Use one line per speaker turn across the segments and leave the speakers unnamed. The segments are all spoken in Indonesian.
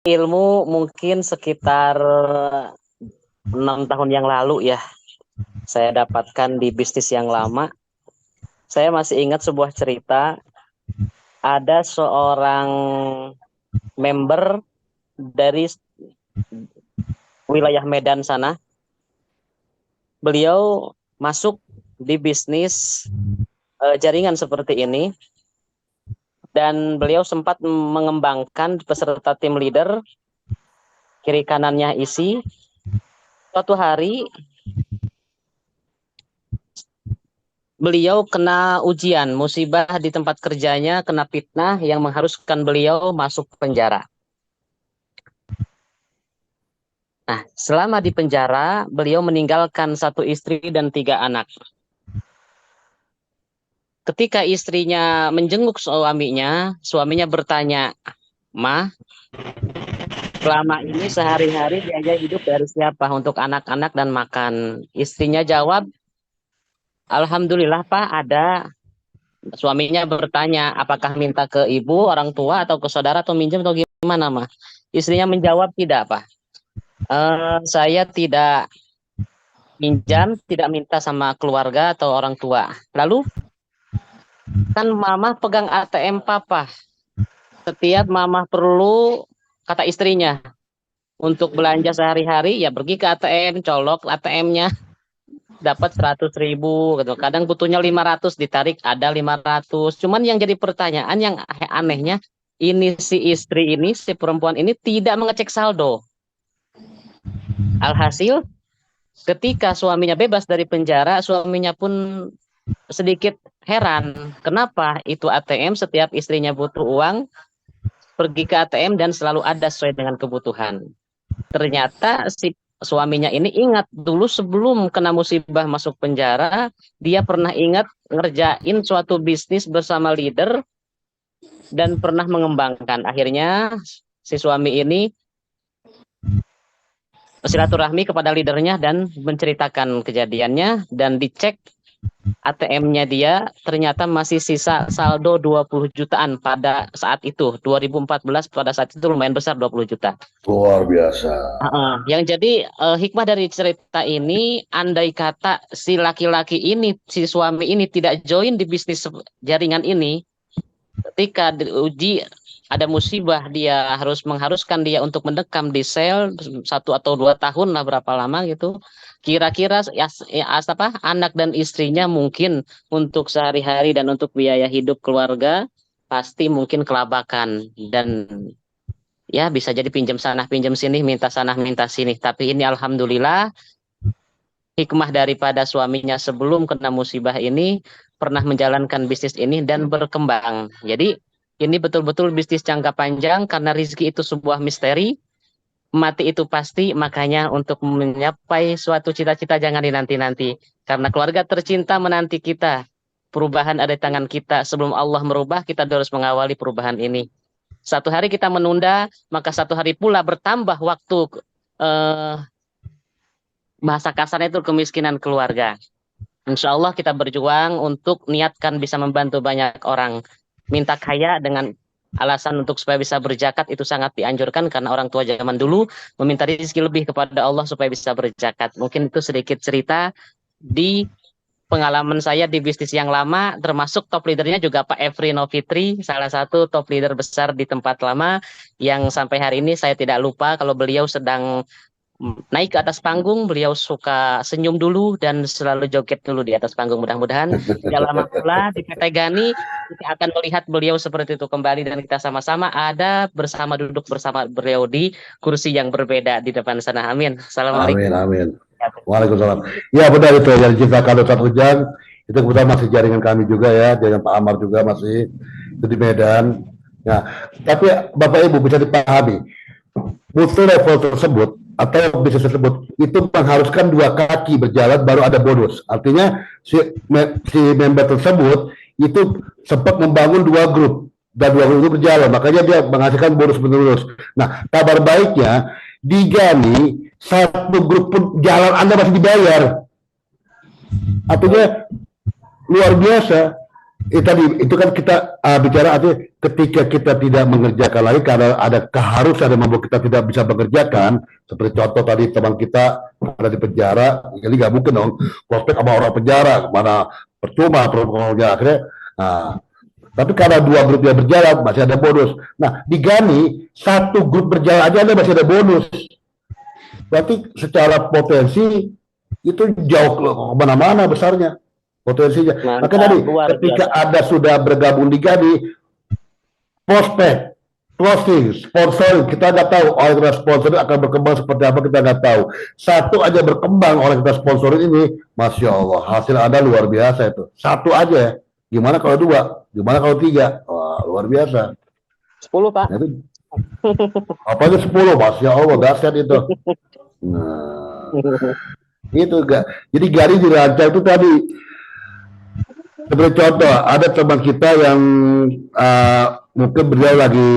ilmu mungkin sekitar 6 tahun yang lalu ya, saya dapatkan di bisnis yang lama. Saya masih ingat sebuah cerita, ada seorang member dari wilayah Medan sana. Beliau masuk di bisnis jaringan seperti ini, dan beliau sempat mengembangkan peserta tim leader, kiri kanannya isi. Suatu hari beliau kena ujian, musibah di tempat kerjanya, kena fitnah yang mengharuskan beliau masuk penjara. Nah, selama di penjara, beliau meninggalkan 1 istri dan 3 anak. Ketika istrinya menjenguk suaminya, suaminya bertanya, "Ma, selama ini sehari-hari biaya hidup dari siapa untuk anak-anak dan makan?" Istrinya jawab, "Alhamdulillah Pak, ada." Suaminya bertanya, "Apakah minta ke ibu, orang tua, atau ke saudara, atau minjem, atau gimana, Ma?" Istrinya menjawab, "Tidak, Pak. Saya tidak minjam, tidak minta sama keluarga atau orang tua." Lalu, "Kan Mama pegang ATM Papa. Setiap Mama perlu," kata istrinya, "untuk belanja sehari-hari, ya pergi ke ATM, colok ATM-nya, dapat 100.000 gitu. Kadang butuhnya 500, ditarik ada 500. Cuman yang jadi pertanyaan yang anehnya, ini si istri ini, si perempuan ini tidak mengecek saldo. Alhasil, ketika suaminya bebas dari penjara, suaminya pun sedikit heran, kenapa itu ATM setiap istrinya butuh uang, pergi ke ATM dan selalu ada sesuai dengan kebutuhan. Ternyata si suaminya ini ingat dulu sebelum kena musibah masuk penjara, dia pernah ingat ngerjain suatu bisnis bersama leader dan pernah mengembangkan. Akhirnya si suami ini silaturahmi kepada leadernya dan menceritakan kejadiannya, dan dicek ATM-nya dia ternyata masih sisa saldo 20 jutaan pada saat itu. 2014 pada saat itu lumayan besar, 20 juta.
Luar biasa.
Yang jadi hikmah dari cerita ini, andai kata si laki-laki ini, si suami ini tidak join di bisnis jaringan ini, ketika diuji ada musibah, dia mengharuskan dia untuk mendekam di sel 1 atau 2 tahun lah, berapa lama gitu. Kira-kira apa, anak dan istrinya mungkin untuk sehari-hari dan untuk biaya hidup keluarga pasti mungkin kelabakan, dan ya bisa jadi pinjam sana pinjam sini, minta sana minta sini. Tapi ini alhamdulillah hikmah daripada suaminya sebelum kena musibah ini pernah menjalankan bisnis ini dan berkembang. Jadi ini betul-betul bisnis jangka panjang, karena rezeki itu sebuah misteri, mati itu pasti. Makanya untuk mencapai suatu cita-cita jangan dinanti-nanti, karena keluarga tercinta menanti kita. Perubahan ada di tangan kita. Sebelum Allah merubah, kita harus mengawali perubahan ini. Satu hari kita menunda, maka satu hari pula bertambah waktu, bahasa kasarnya itu kemiskinan keluarga. Insya Allah kita berjuang untuk niatkan bisa membantu banyak orang. Minta kaya dengan alasan untuk supaya bisa berzakat itu sangat dianjurkan, karena orang tua zaman dulu meminta rezeki lebih kepada Allah supaya bisa berzakat. Mungkin itu sedikit cerita di pengalaman saya di bisnis yang lama, termasuk top leadernya juga Pak Efri Novitri, salah satu top leader besar di tempat lama, yang sampai hari ini saya tidak lupa kalau beliau sedang naik ke atas panggung, beliau suka senyum dulu dan selalu joget dulu di atas panggung. Mudah-mudahan tidak lama pula di PT Gani kita akan melihat beliau seperti itu kembali, dan kita sama-sama ada bersama, duduk bersama beliau di kursi yang berbeda di depan sana. Amin. Assalamualaikum.
Amin, amin. Waalaikumsalam. Ya benar itu, yang ceritakan Ustaz Ujang itu kebetulan masih jaringan kami juga ya, dengan Pak Amar juga masih itu di Medan. Nah, tapi Bapak Ibu bisa dipahami, mutu level tersebut atau bisnis tersebut itu mengharuskan 2 kaki berjalan baru ada bonus. Artinya si member tersebut itu sempat membangun 2 grup dan 2 grup itu berjalan, makanya dia menghasilkan bonus menerus. Nah, kabar baiknya di Gani 1 grup pun jalan Anda masih dibayar. Artinya luar biasa. Tadi itu kan kita bicara artinya ketika kita tidak mengerjakan lagi karena ada keharusan yang membuat kita tidak bisa mengerjakan, seperti contoh tadi teman kita ada di penjara, jadi nggak mungkin dong prospek sama orang penjara, mana percuma prospeknya akhirnya. Nah, tapi karena dua grup yang berjalan masih ada bonus. Nah, di Gani satu grup berjalan aja ada masih ada bonus. Berarti secara potensi itu jauh kemana-mana besarnya potensinya. Maka tadi ketika ada sudah bergabung di Gani, prospek, closing, sponsoring, kita nggak tahu orang kita sponsoring akan berkembang seperti apa, kita nggak tahu. Satu aja berkembang orang kita sponsoring ini, Masya Allah, hasil Anda luar biasa itu. Satu aja, gimana kalau dua, gimana kalau tiga, wah luar biasa.
10 Pak.
Nah, itu, apanya 10, Masya Allah, dahsyat itu. Nah, itu enggak. Jadi Gani dirancang itu tadi. Seperti contoh, ada teman kita yang mungkin beliau lagi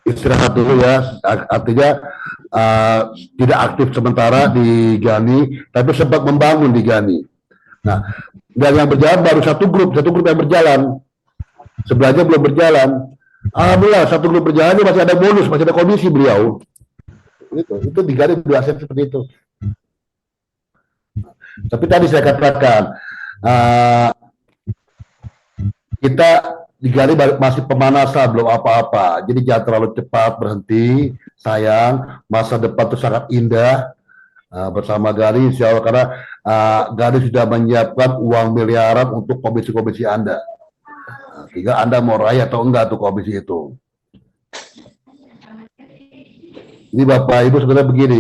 istirahat dulu ya, artinya tidak aktif sementara di Gani, tapi sempat membangun di Gani. Nah, dan yang berjalan baru satu grup yang berjalan, sebelahnya belum berjalan. Alhamdulillah satu grup berjalan ini masih ada bonus, masih ada komisi beliau. Itu di Gani biasanya seperti itu. Tapi tadi saya katakan, kita di Gani masih pemanasan, belum apa-apa. Jadi jangan terlalu cepat berhenti. Sayang, masa depan itu sangat indah bersama Gani, insya Allah, karena Gani sudah menyiapkan uang miliaran untuk komisi-komisi Anda. Sehingga Anda mau raih atau enggak tuh komisi itu. Ini Bapak Ibu sebenarnya begini,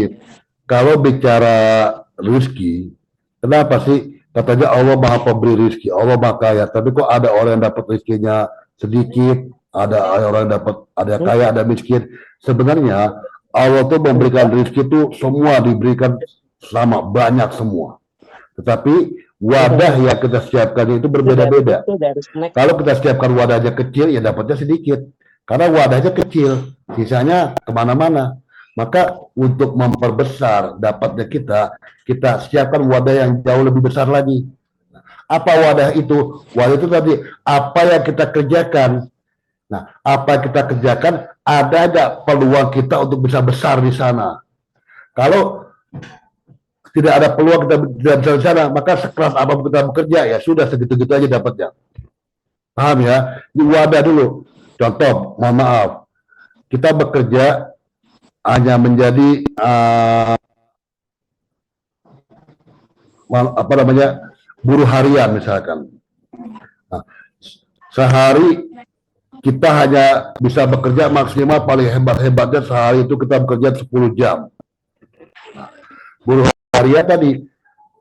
kalau bicara rezeki, kenapa sih katanya Allah Maha Pemberi rezeki, Allah Maha Kaya, tapi kok ada orang yang dapat rezekinya sedikit, ada orang yang dapat, ada kaya, ada miskin. Sebenarnya Allah tuh memberikan rezeki itu semua diberikan sama, banyak semua. Tetapi wadah yang kita siapkan itu berbeda-beda. Kalau kita siapkan wadahnya kecil, ya dapatnya sedikit. Karena wadahnya kecil, sisanya kemana-mana. Maka untuk memperbesar dapatnya kita siapkan wadah yang jauh lebih besar lagi. Apa wadah itu? Wadah itu tadi, apa yang kita kerjakan. Nah, apa yang kita kerjakan, ada nggak peluang kita untuk bisa besar di sana? Kalau tidak ada peluang kita tidak besar di sana, maka sekeras apapun kita bekerja, ya sudah segitu-gitu aja dapatnya. Paham ya? Di wadah dulu. Contoh, mohon maaf, kita bekerja hanya menjadi apa namanya, buruh harian misalkan. Nah, sehari kita hanya bisa bekerja maksimal paling hebat-hebatnya sehari itu kita bekerja 10 jam. Nah, buruh harian tadi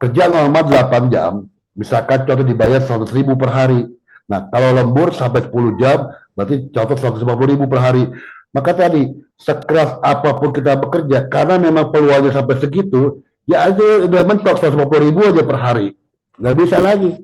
kerja normal 8 jam, misalkan contoh dibayar 100.000 per hari. Nah, kalau lembur sampai 10 jam, berarti contoh 150.000 per hari. Maka tadi, sekeras apapun kita bekerja, karena memang peluangnya sampai segitu, ya aja udah mentok 150.000 aja per hari. Nggak bisa lagi.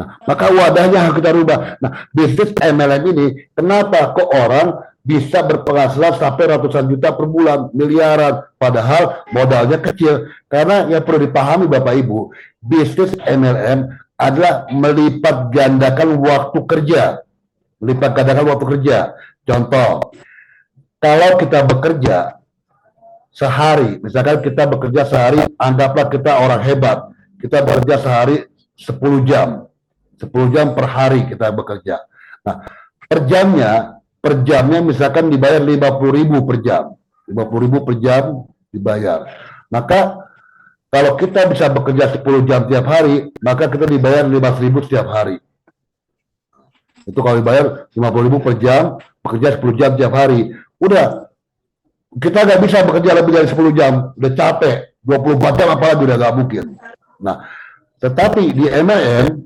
Nah, maka wadahnya harus kita rubah. Nah, bisnis MLM ini, kenapa kok orang bisa berpenghasilan sampai ratusan juta per bulan, miliaran, padahal modalnya kecil? Karena yang perlu dipahami Bapak Ibu, bisnis MLM adalah melipat gandakan waktu kerja. Melipat gandakan waktu kerja. Contoh, kalau kita bekerja sehari, misalkan kita bekerja sehari, anggaplah kita orang hebat, kita bekerja sehari 10 jam, 10 jam per hari kita bekerja. Nah, per jamnya misalkan dibayar 50.000 per jam, 50.000 per jam dibayar. Maka kalau kita bisa bekerja 10 jam tiap hari, maka kita dibayar 15.000 setiap hari. Itu kalau dibayar 50.000 per jam, bekerja 10 jam tiap hari. Udah, kita nggak bisa bekerja lebih dari 10 jam, udah capek, 24 jam apalagi udah nggak mungkin. Nah, tetapi di MLM,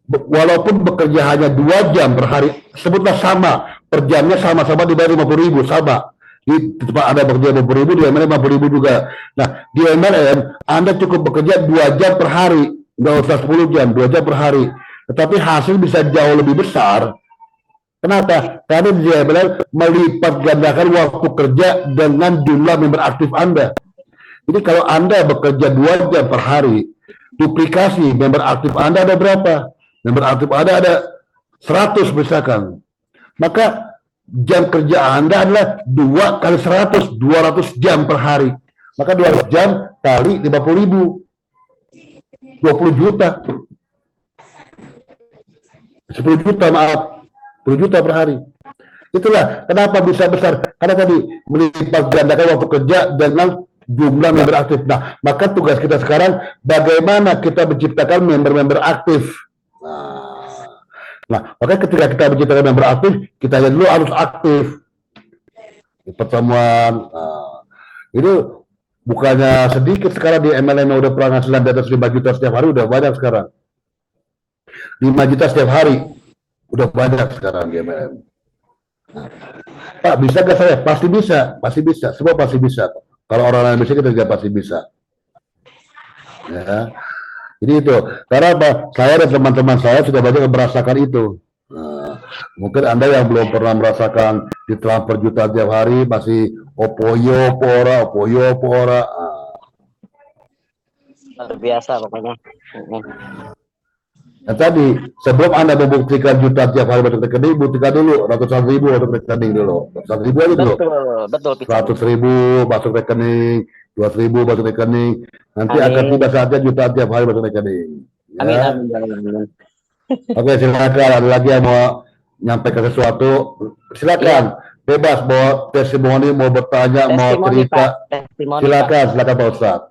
walaupun bekerja hanya 2 jam per hari, sebutlah sama, per jamnya sama-sama dibayar 50.000, sama. Di tempat Anda bekerja 50.000, di MLM 50.000 juga. Nah, di MLM, Anda cukup bekerja 2 jam per hari, nggak usah 10 jam, 2 jam per hari. Tetapi hasil bisa jauh lebih besar. Kenapa? Karena dia benar melipat gandakan waktu kerja dengan jumlah member aktif Anda. Jadi kalau Anda bekerja 2 jam per hari, duplikasi member aktif Anda ada berapa? Member aktif Anda ada 100 misalkan. maka jam kerja Anda adalah 2 kali 100, 200 jam per hari. Maka 200 jam kali 50.000, 20 juta. 10 juta, maaf. 10 juta per hari. Itulah kenapa bisa besar. Karena tadi melipat gandakan waktu kerja dengan jumlah member aktif. Nah, maka tugas kita sekarang bagaimana kita menciptakan member-member aktif. Nah, makanya ketika kita menciptakan member aktif, kita dulu harus aktif di pertemuan. Itu bukannya sedikit sekarang di MLM yang udah penghasilan di atas 5 juta setiap hari, udah banyak sekarang. 5 juta setiap hari, udah banyak sekarang di MLM. Nah, Pak, bisa nggak saya? Pasti bisa, semua pasti bisa. Kalau orang lain bisa, kita juga pasti bisa. Ya. Jadi itu, karena apa? Saya dan teman-teman saya sudah banyak merasakan itu. Nah, mungkin Anda yang belum pernah merasakan di transfer juta tiap hari, masih opoyo pora.
Luar biasa pokoknya.
Nah tadi, sebelum Anda membuktikan juta tiap hari masuk rekening, buktikan dulu ratusan ribu masuk rekening dulu. Ratusan ribu aja dulu.
Betul.
100.000 masuk rekening, 200.000 masuk rekening. Nanti akan tiba saatnya jutaan tiap hari masuk rekening. Ya.
Amin.
Oke, silakan. Ada lagi yang mau nyampaikan sesuatu? Silakan. Bebas mau testimoni, mau bertanya, mau cerita.
Silakan
Silakan Pak Ustadz.